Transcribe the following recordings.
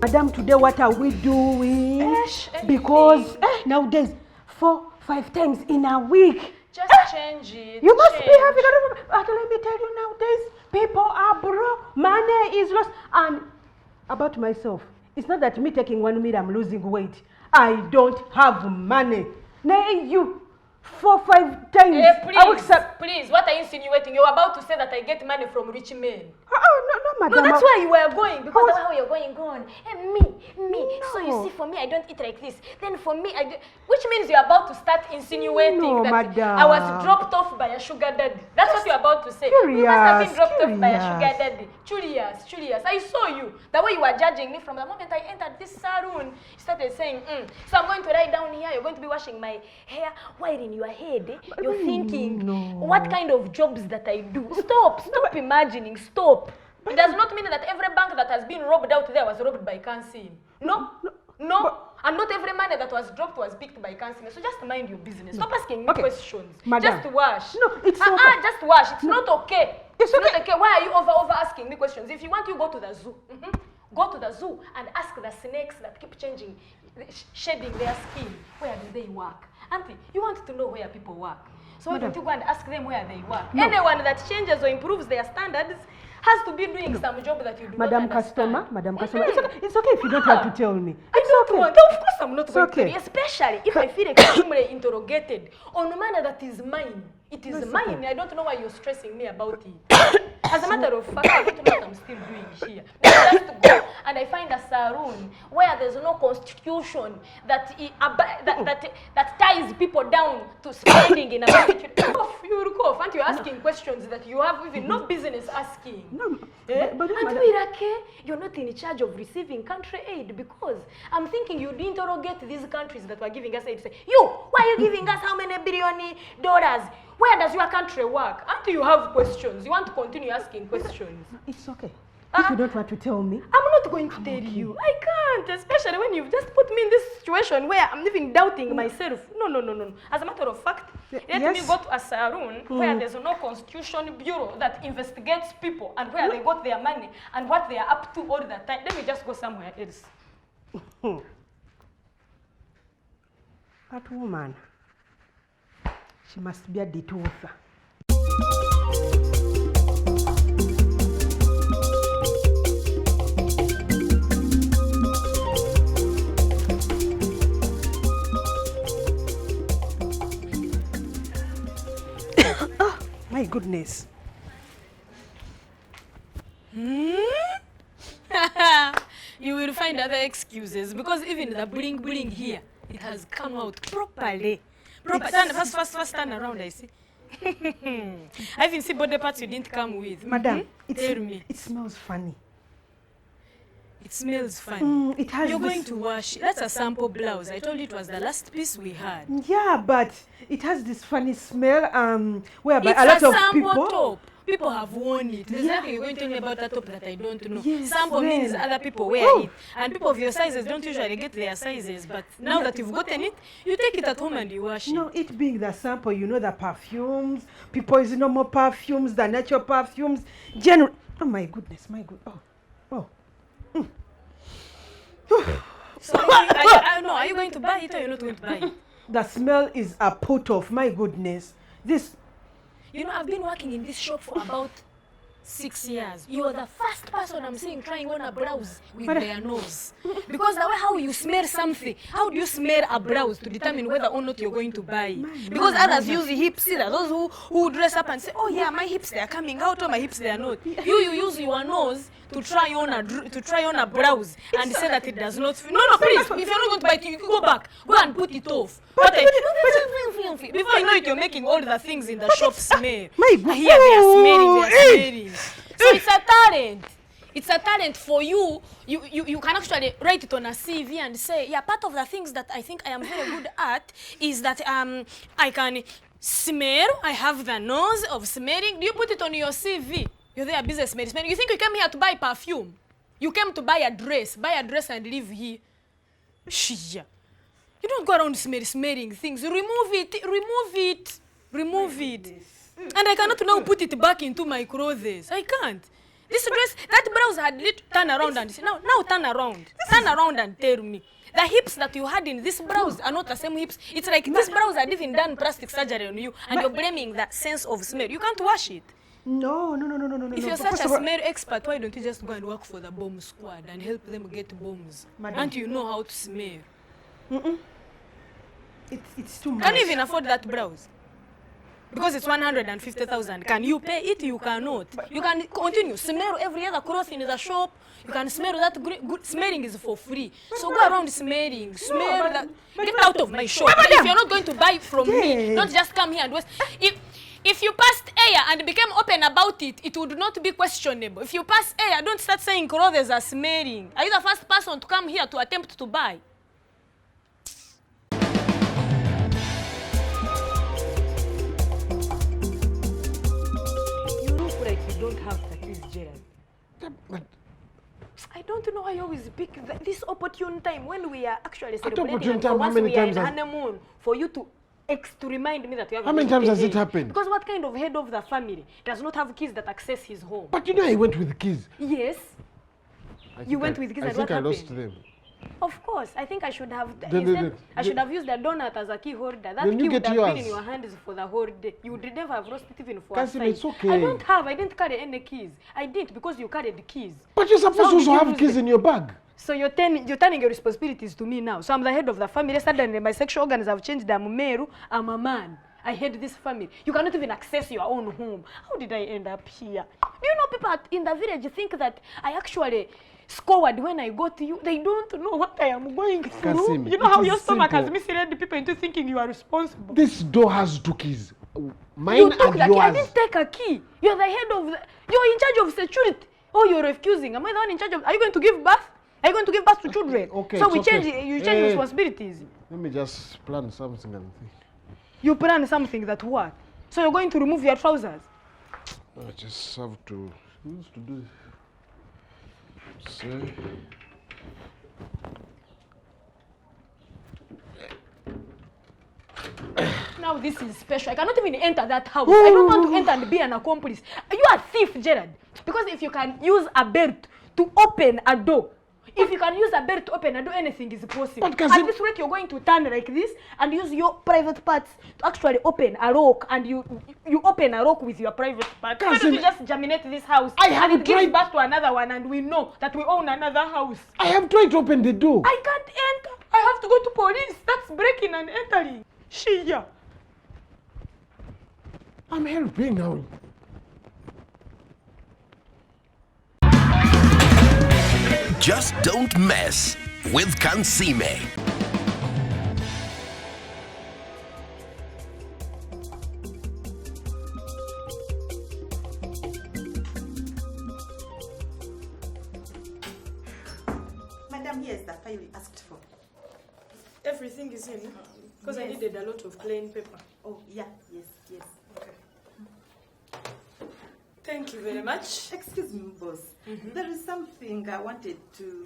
Madam, today what are we doing? Because nowadays, 4-5 times in a week. Just change it. You must be having but let me tell you nowadays, people are broke, money is lost. And about myself, it's not that me taking 1 meal, I'm losing weight. I don't have money. Nay, you 4-5 times. Please, what are you insinuating? You're about to say that I get money from rich men. No, madam. No, that's where you were going. Because that's how you're going on. And me. No. So you see, for me, I don't eat like this. Then for me, I do. Which means you're about to start insinuating that madam. I was dropped off by a sugar daddy. That's what you're about to say. You must have been dropped off by a sugar daddy. Curious. I saw you. The way you were judging me from the moment I entered this salon. You started saying, so I'm going to lie down here. You're going to be washing my hair. While in your head, you're thinking, what kind of jobs that I do? Stop imagining. Stop. It does not mean that every bank that has been robbed out there was robbed by Kansiime. No. And not every money that was dropped was picked by Kansiime. So just mind your business. Stop asking me questions. Madam. Just wash. No, it's okay. Just wash. It's not okay. It's not okay. Why are you over asking me questions? If you want, you go to the zoo. Go to the zoo and ask the snakes that keep changing, shedding their skin. Where do they work? Auntie, you want to know where people work. So why don't you go and ask them where they work? No. Anyone that changes or improves their standards has to be doing some job that you do Madam not understand. Madam Customer, it's okay if you don't have to tell me. I don't want. Of course I'm not going to be, especially if I feel extremely interrogated on a matter that is mine. It is mine. Okay. I don't know why you're stressing me about it. As a matter of fact, I don't know what I'm still doing here. I just go and I find a salon where there's no constitution that ties people down to spending in a particular. You will cough, and you're asking questions that you have even no business asking. No, but you're not in charge of receiving country aid, because I'm thinking you'd interrogate these countries that were giving us aid. Say, why are you giving us how many $billion? Where does your country work? Until you have questions, you want to continue asking questions. It's okay. If you don't want to tell me, I'm not going to tell you. I can't, especially when you've just put me in this situation where I'm even doubting myself. No. As a matter of fact, let me go to a salon where there's no constitution bureau that investigates people and where they got their money and what they are up to all the time. Let me just go somewhere else. That woman, she must be a detour. Oh, my goodness. You will find other excuses, because even the bling here, it has come out properly. First stand around, I see. I even see body parts you didn't come with. Madam, tell me. It smells funny. It smells funny. It has. You're going to wash. That's a sample blouse. I told you it was the last piece we had. Yeah, but it has this funny smell. Whereby it's a lot of sample top. People have worn it. There's nothing you're going to tell me about that top that I don't know. Yes, sample means other people wear it. And people of your sizes don't usually get their sizes. But now that you've gotten it, you take it at home and you wash it. No, it being the sample, you know, the perfumes. People use normal perfumes, the natural perfumes. Oh my goodness, Oh. So are you going to buy it or you're not going to buy it? The smell is a put off. My goodness. You know, I've been working in this shop for about 6 years. You're the first person I'm seeing trying on a blouse with their nose. Because the way how you smell something, how do you smell a blouse to determine whether or not you're going to buy it? Because others use the hips. There are those who dress up and say, oh yeah, my hips, they are coming out, or my hips, they are not. You use your nose to try on a blouse and say that it does not fit. No, please. If you're not going to buy it, you go back. Go and put it off. Before you know it, you're making all the things in the shop smell. My God. Here they are smelling. So it's a talent. It's a talent for you. You can actually write it on a CV and say, yeah, part of the things that I think I am very good at is that I can smell. I have the nose of smelling. Do you put it on your CV? You're there, businessman. You think you came here to buy perfume? You came to buy a dress and live here. Shia. You don't go around smelling things. Remove it. And I cannot now put it back into my clothes. I can't. This dress, that blouse had turn around and now turn around. Turn around and tell me. The hips that you had in this blouse are not the same hips. It's like this blouse had even done plastic surgery on you, and you're blaming that sense of smell. You can't wash it. No. If you're such a smell expert, why don't you just go and work for the bomb squad and help them get bombs? Don't you know how to smell? It's too much. Can you even afford that blouse? Because it's 150,000. Can you pay it? You cannot. You can continue. Smell every other cloth in the shop. You can smell that good smelling is for free. So go around smelling. Smell that. Get out of my shop. If you're not going to buy from me, don't just come here and waste. If you passed air and became open about it, it would not be questionable. If you pass air, don't start saying clothes are smelling. Are you the first person to come here to attempt to buy? Don't have the keys, Gerald. I don't know why you always pick this opportune time when we are actually celebrating and for once we are in honeymoon for you to remind me that you have. How many times has it happened? Because what kind of head of the family does not have keys that access his home? But you know I went with the keys. Yes. You went with keys and what happened? I think I lost them. Of course, I think I should have. I should have used the donut as a key holder. That key would have been in your hands for the whole day. You would never have lost it even for a second. It's okay. I didn't carry any keys. I didn't because you carried the keys. But you're supposed to also have keys in your bag. So you're turning your responsibilities to me now. So I'm the head of the family. Suddenly my sexual organs have changed. I'm Mparo. I'm a man. I head this family. You cannot even access your own home. How did I end up here? Do you know people in the village think that I actually scored when I got to you? They don't know what I am going through. Kansiime, you know how your stomach simple. has misled people into thinking you are responsible. This door has 2 keys. Mine You took and the key. I yours. didn't take a key. You're the head of you're in charge of security. Oh, you're refusing. Am I the one in charge of? Are you going to give birth? Are you going to give birth to children? Okay, so we okay. change. You change responsibilities. Let me just plan something and think. You plan something that what? So you're going to remove your trousers? I just have to. Who used to do this? Say. Now this is special. I cannot even enter that house. I don't want to enter and be an accomplice. You are a thief, Gerald. Because if you can use a belt to open a door, anything is possible. At this rate, you're going to turn like this and use your private parts to actually open a lock, and you open a lock with your private parts. Why don't you just germinate this house and it gives birth to another one, and we know that we own another house? I have tried to open the door. I can't enter. I have to go to police. That's breaking and entering. Shia. I'm helping now. Just don't mess with Kansiime. Madam, here's the file you asked for. Everything is in, because I needed a lot of plain paper. Oh, yeah, yes. Okay. Thank you very much. Excuse me, boss. There is something I wanted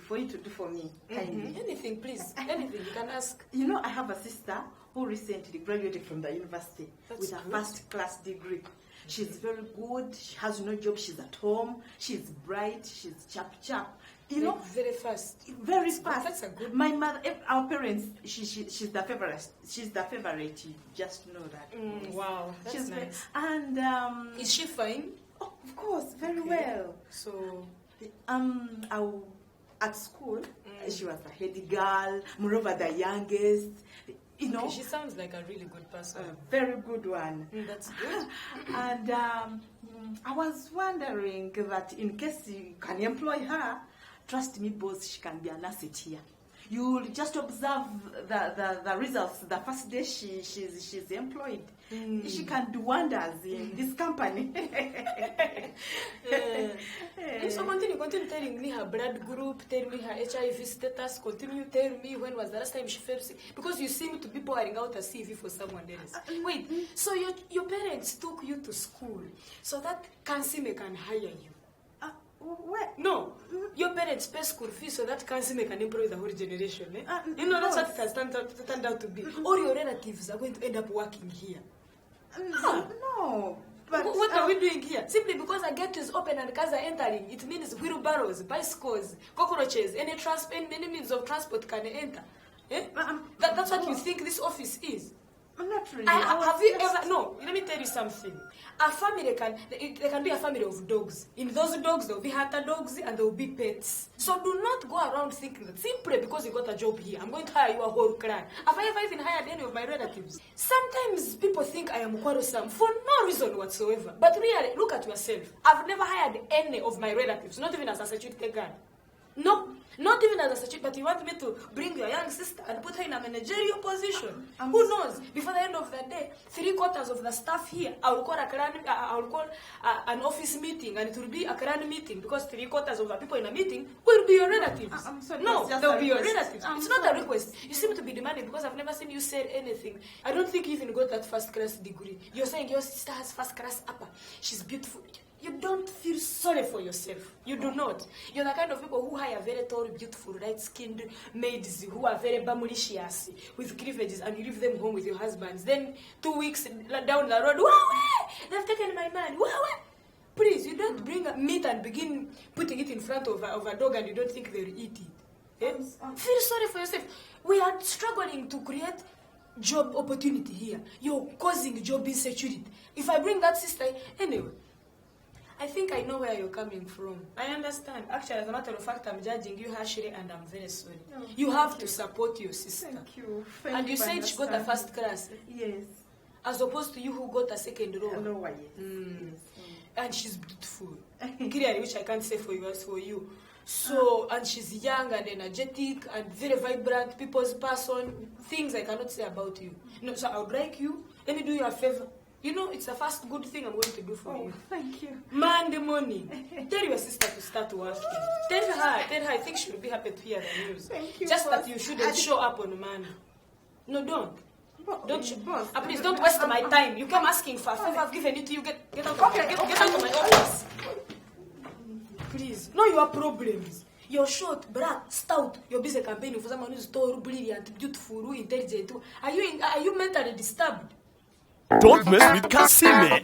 for you to do for me. Anything, please. Anything, you can ask. You know, I have a sister who recently graduated from the university with a good. first-class degree. She's very good. She has no job. She's at home. She's bright. She's chap. You know, very fast. Very fast. That's a good. My mother, our parents, she's the favorite. She's the favorite. You just know that. Wow, that's she's nice. And Is she fine? oh, of course, very well. So, at school, she was the head girl, moreover the youngest. You know, she sounds like a really good person. a very good one. That's good. And I was wondering that in case you can employ her, trust me, boss, she can be an asset here. You'll just observe the results. The first day she's employed, she can do wonders in this company. So continue telling me her blood group, tell me her HIV status, continue tell me when was the last time she fell sick, because you seem to be pouring out a CV for someone else. Wait, so your parents took you to school so that Kansiime can hire you? What? No, your parents pay school fees so that Kansiime can employ the whole generation. You know, that's what it has turned out to be. All your relatives are going to end up working here. No, What are we doing here? Simply because a gate is open and cars are entering, it means wheelbarrows, bicycles, cockroaches, any means of transport can enter. Eh? That's what you think this office is. I'm not really. Have you ever? No. Let me tell you something. A family there can be a family of dogs. In those dogs, there will be hunter dogs and there will be pets. So do not go around thinking that simply because you got a job here, I'm going to hire you a whole clan. Have I ever even hired any of my relatives? Sometimes people think I am quarrelsome for no reason whatsoever. But really, look at yourself. I've never hired any of my relatives, not even as a security guard. No, not even as a security, but you want me to bring your young sister and put her in a managerial position. Who knows? Before the end of the day, 3/4 of the staff here, I will call an office meeting, and it will be a clan meeting because 3/4 of the people in a meeting will be your relatives. I'm sorry, no, just they'll a be your request. relatives. It's not a request. You seem to be demanding because I've never seen you say anything. I don't think you even got that first class degree. You're saying your sister has first class upper. She's beautiful. You don't feel sorry for yourself. You do not. You're the kind of people who hire very tall, beautiful, light-skinned maids who are very malicious with cleavages, and you leave them home with your husbands. Then 2 weeks down the road, they've taken my man. Please, you don't bring meat and begin putting it in front of a dog and you don't think they'll eat it. Eh? Feel sorry for yourself. We are struggling to create job opportunity here. You're causing job insecurity. If I bring that sister, anyway, I think I know where you're coming from. I understand. Actually, as a matter of fact, I'm judging you harshly and I'm very sorry. No, you have to support your sister. Thank you. And you said she got a first class. Yes. As opposed to you who got a second row. Lower, yes. And she's beautiful. Clearly, which I can't say for you as for you. So, and she's young and energetic and very vibrant, people's person, things I cannot say about you. No, so I would like you, let me do you a favor. You know, it's the first good thing I'm going to do for you. Thank you. Monday morning, tell your sister to start working. Tell her, I think she will be happy to hear the news. Thank you, Just boss. that you shouldn't show up on Monday. No, don't. Don't you? Boss. Please don't waste my time. You come asking for a favor, I've given it to you. Get out of here. Get out of my office. Please. Know your problems. You're short, black, stout. You're busy campaigning for someone who's tall, brilliant, beautiful, who intelligent. Are you mentally disturbed? Don't mess with Kansiime.